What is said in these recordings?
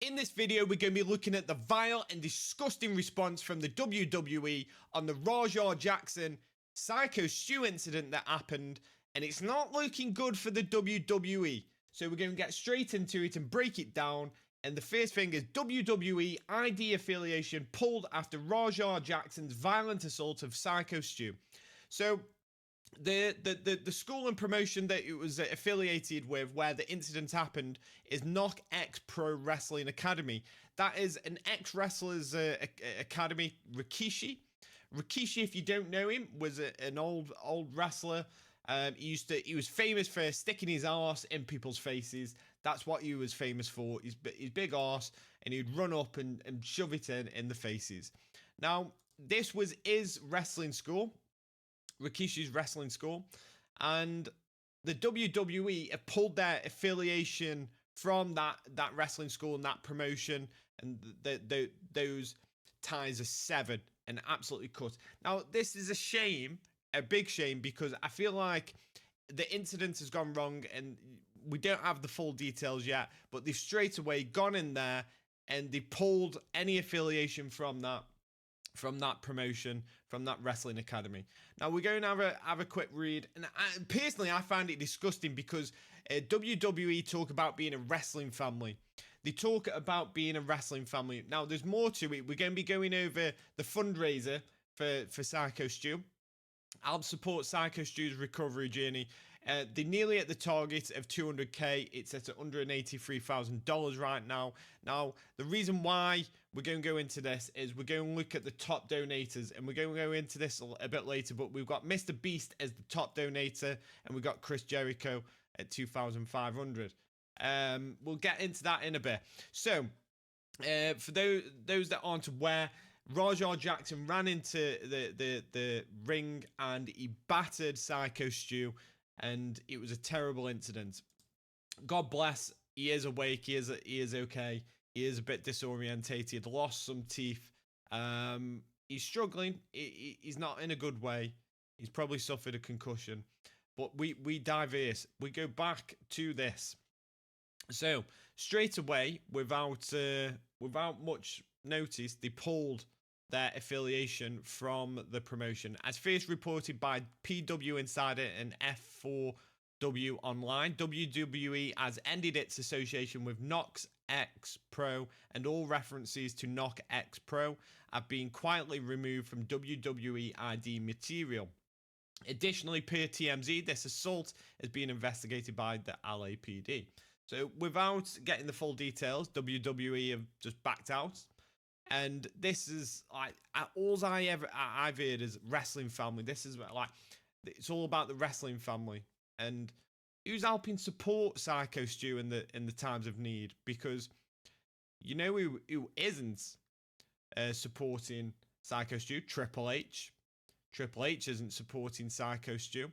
In this video, we're going to be looking at the vile and disgusting response from the WWE on the Rajah Jackson Syko Stu incident that happened, and it's not looking good for the WWE. So we're going to get straight into it and break it down. And the first thing is WWE ID affiliation pulled after Rajah Jackson's violent assault of Syko Stu. So the school and promotion that it was affiliated with, where the incident happened, is Knokx Pro Wrestling Academy. That is an ex-wrestler's academy. Rikishi, if you don't know him, was an old wrestler. He was famous for sticking his arse in people's faces. That's what he was famous for. His big arse, and he'd run up and shove it in the faces. Now, this was his wrestling school, Rikishi's wrestling school, and the WWE have pulled their affiliation from that wrestling school and that promotion, and those ties are severed and absolutely cut. Now, this is a shame, a big shame, because I feel like the incident has gone wrong, and we don't have the full details yet, but they've straight away gone in there and they pulled any affiliation from that promotion, from that wrestling academy. Now we're going to have a quick read, and personally I find it disgusting because WWE talk about being a wrestling family. They talk about being a wrestling family. Now there's more to it. We're going to be going over the fundraiser for Syko Stu. I'll support Syko Stu's recovery journey. They're nearly at the target of 200k. It's at $183,000 right now. Now, the reason why we're going to go into this is we're going to look at the top donators, and we're going to go into this a bit later, but we've got Mr. Beast as the top donator, and we've got Chris Jericho at 2,500. We'll get into that in a bit. So, for those that aren't aware, Rajah Jackson ran into the ring and he battered Syko Stu, and it was a terrible incident. God bless, he is awake, he is okay. He is a bit disorientated, lost some teeth. He's struggling. He's not in a good way. He's probably suffered a concussion. But we diverse. We go back to this. So straight away, without much notice, they pulled their affiliation from the promotion. As first reported by PW Insider and F4W Online, WWE has ended its association with Knokx Pro, and all references to Knokx Pro have been quietly removed from WWE ID material. Additionally, per TMZ, this assault is being investigated by the LAPD. So without getting the full details, WWE have just backed out. And this is like all I've heard is wrestling family. This is like, it's all about the wrestling family, and who's helping support Syko Stu in the times of need, because you know who isn't supporting Syko Stu? Triple H. Triple H isn't supporting Syko Stu.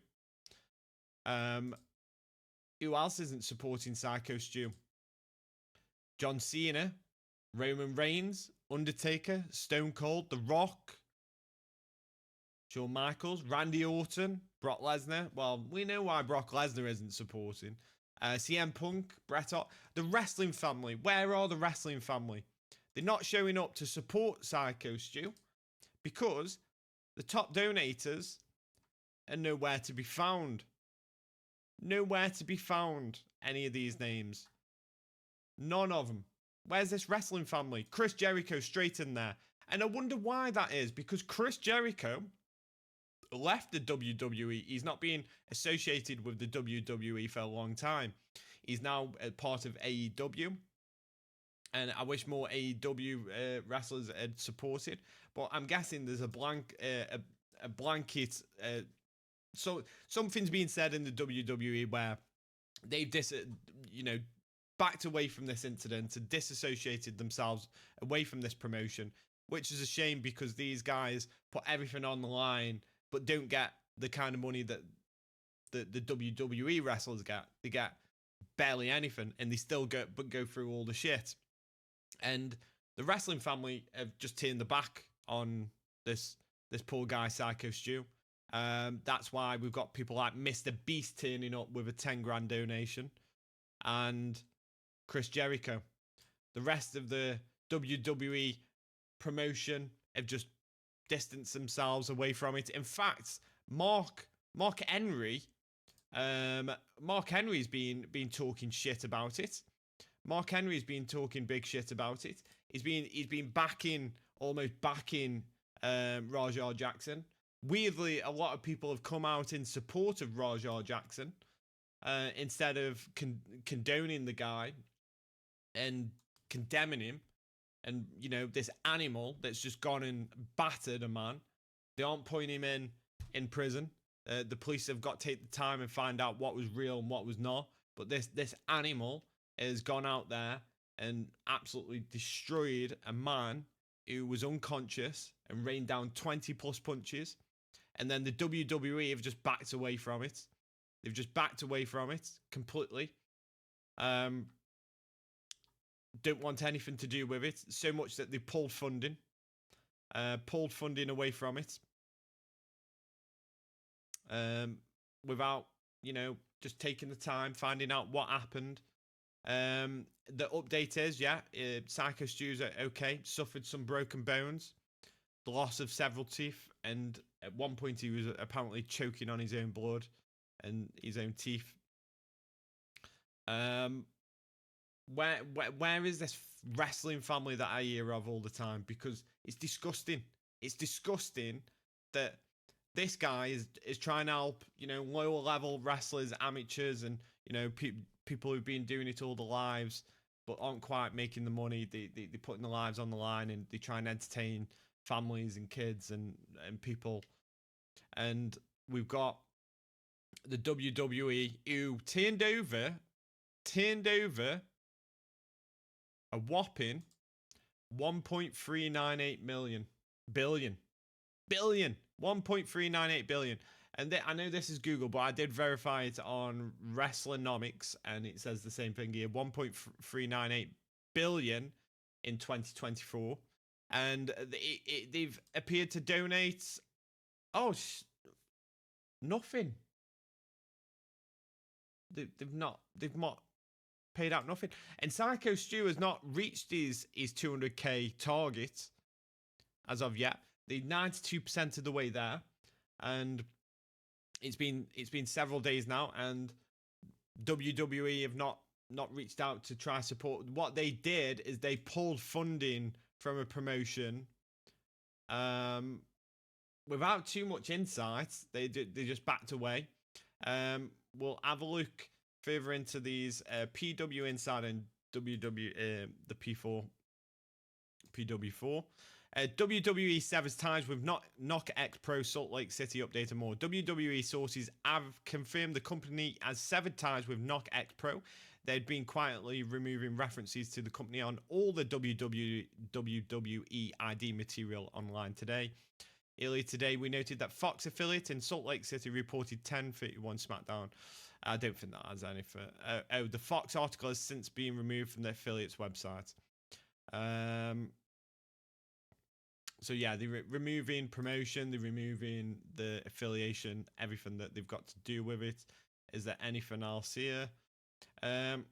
Who else isn't supporting Syko Stu? John Cena, Roman Reigns, Undertaker, Stone Cold, The Rock, Shawn Michaels, Randy Orton, Brock Lesnar. Well, we know why Brock Lesnar isn't supporting. CM Punk, Bret Hart. The wrestling family. Where are the wrestling family? They're not showing up to support Syko Stu because the top donators are nowhere to be found. Nowhere to be found, any of these names. None of them. Where's this wrestling family? Chris Jericho straight in there. And I wonder why that is, because Chris Jericho left the WWE. He's not being associated with the WWE for a long time. He's now a part of AEW. And I wish more AEW wrestlers had supported. But I'm guessing there's a blanket. So something's being said in the WWE where they've backed away from this incident and disassociated themselves away from this promotion, which is a shame because these guys put everything on the line but don't get the kind of money that the WWE wrestlers get. They get barely anything, and they still go through all the shit. And the wrestling family have just turned the back on this poor guy, Syko Stu. That's why we've got people like Mr. Beast turning up with a 10 grand donation, and Chris Jericho. the rest of the WWE promotion have just distanced themselves away from it. In fact, Mark Henry, Mark Henry's been talking shit about it. Mark Henry's been talking big shit about it. He's been almost backing Rajah Jackson. Weirdly, a lot of people have come out in support of Rajah Jackson instead of condoning the guy and condemning him. And, you know, this animal that's just gone and battered a man, they aren't putting him in prison. The police have got to take the time and find out what was real and what was not. But this animal has gone out there and absolutely destroyed a man who was unconscious and rained down 20 plus punches. And then the WWE have just backed away from it. They've just backed away from it completely. Don't want anything to do with it, so much that they pulled funding away from it, without, you know, just taking the time, finding out what happened. The update is, Syko Stu's okay, suffered some broken bones, the loss of several teeth, and at one point he was apparently choking on his own blood and his own teeth. Where is this wrestling family that I hear of all the time? Because it's disgusting. It's disgusting that this guy is trying to help, you know, lower level wrestlers, amateurs, and, you know, people who've been doing it all their lives but aren't quite making the money. They're putting their lives on the line, and they try and entertain families and kids and people. And we've got the WWE who turned over a whopping 1.398 billion. 1.398 billion. And I know this is Google, but I did verify it on Wrestlenomics, and it says the same thing here: 1.398 billion in 2024. And they've appeared to donate nothing. They've not paid out nothing. And Syko Stu has not reached his 200k target as of yet. They're 92% of the way there, and it's been several days now, and WWE have not reached out to try support. What they did is they pulled funding from a promotion without too much insight. They just backed away. We'll have a look further into these PW Insider and WW the PW4. WWE severs ties with Knokx Pro Salt Lake City. Update and more. WWE sources have confirmed the company has severed ties with Knokx Pro. They'd been quietly removing references to the company on all the WWE ID material online today. Earlier today, we noted that Fox affiliate in Salt Lake City reported 10:31 SmackDown. I don't think that has anything. The Fox article has since been removed from the affiliate's website. So yeah, they're removing promotion, they're removing the affiliation, everything that they've got to do with it. Is there anything else here? Our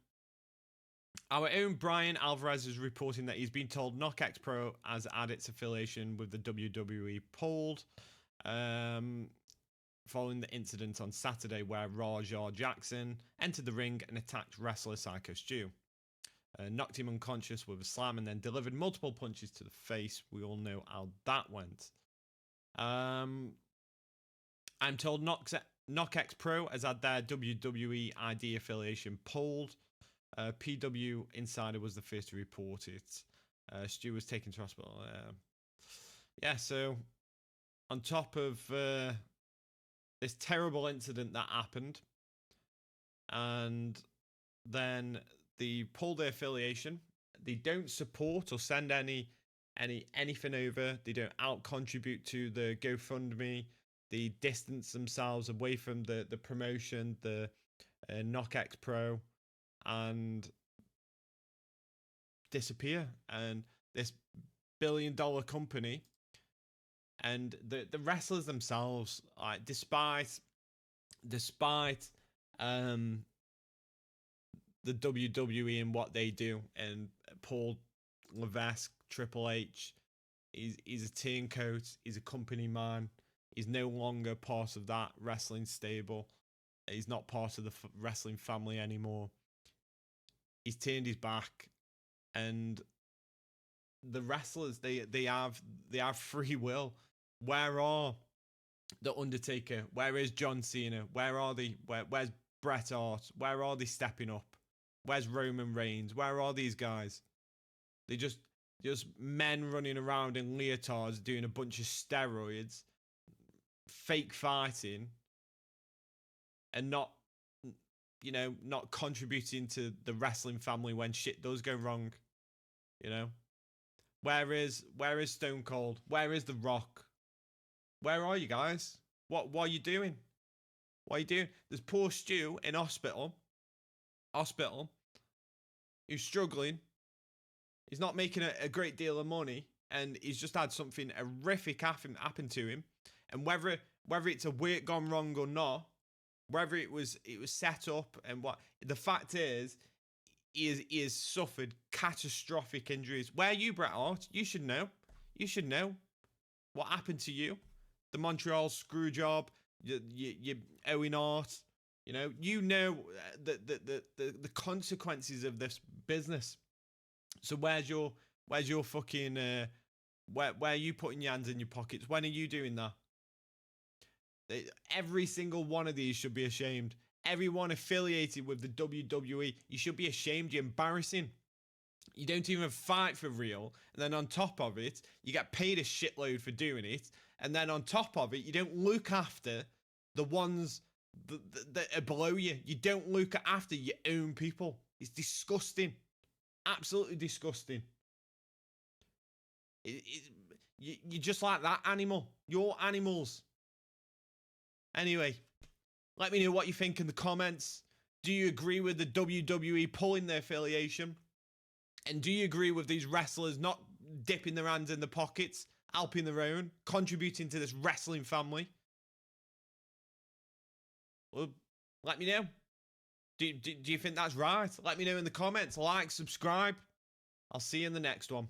own Brian Alvarez is reporting that he's been told Knokx Pro has had its affiliation with the WWE pulled, following the incident on Saturday where Rajah Jackson entered the ring and attacked wrestler Syko Stu. Knocked him unconscious with a slam and then delivered multiple punches to the face. We all know how that went. I'm told Knokx Pro has had their WWE ID affiliation pulled. PW Insider was the first to report it. Stu was taken to hospital. Yeah, so on top of this terrible incident that happened, and then they pull their affiliation. They don't support or send anything over. They don't out contribute to the GoFundMe. They distance themselves away from the promotion, the Knokx Pro, and disappear. And this billion-dollar company and the wrestlers themselves, like despite the WWE and what they do. And Paul Levesque, Triple H, he's a turncoat. He's a company man. He's no longer part of that wrestling stable. He's not part of the wrestling family anymore. He's turned his back, and the wrestlers they have free will. Where are the Undertaker? Where is John Cena? Where are they? Where's Bret Hart? Where are they stepping up? Where's Roman Reigns? Where are these guys? They just men running around in leotards doing a bunch of steroids, fake fighting, and not contributing to the wrestling family when shit does go wrong. Where is Stone Cold? Where is The Rock? Where are you guys? What are you doing? What are you doing? There's poor Stu in hospital, who's struggling. He's not making a great deal of money, and he's just had something horrific happen to him. And whether it's a work gone wrong or not, whether it was set up and what, the fact is, he has suffered catastrophic injuries. Where are you, Bret Hart? You should know. You should know what happened to you. The Montreal screw job. You Owen Hart. You know the consequences of this business. So where's your fucking where are you putting your hands in your pockets? When are you doing that? Every single one of these should be ashamed. Everyone affiliated with the WWE, you should be ashamed. You're embarrassing. You don't even fight for real, and then on top of it, you get paid a shitload for doing it, and then on top of it, you don't look after the ones that are below you. You don't look after your own people. It's disgusting. Absolutely disgusting. You're just like that animal. You're animals. Anyway, let me know what you think in the comments. Do you agree with the WWE pulling their affiliation? And do you agree with these wrestlers not dipping their hands in the pockets, helping their own, contributing to this wrestling family? Well, let me know. Do you think that's right? Let me know in the comments. Like, subscribe. I'll see you in the next one.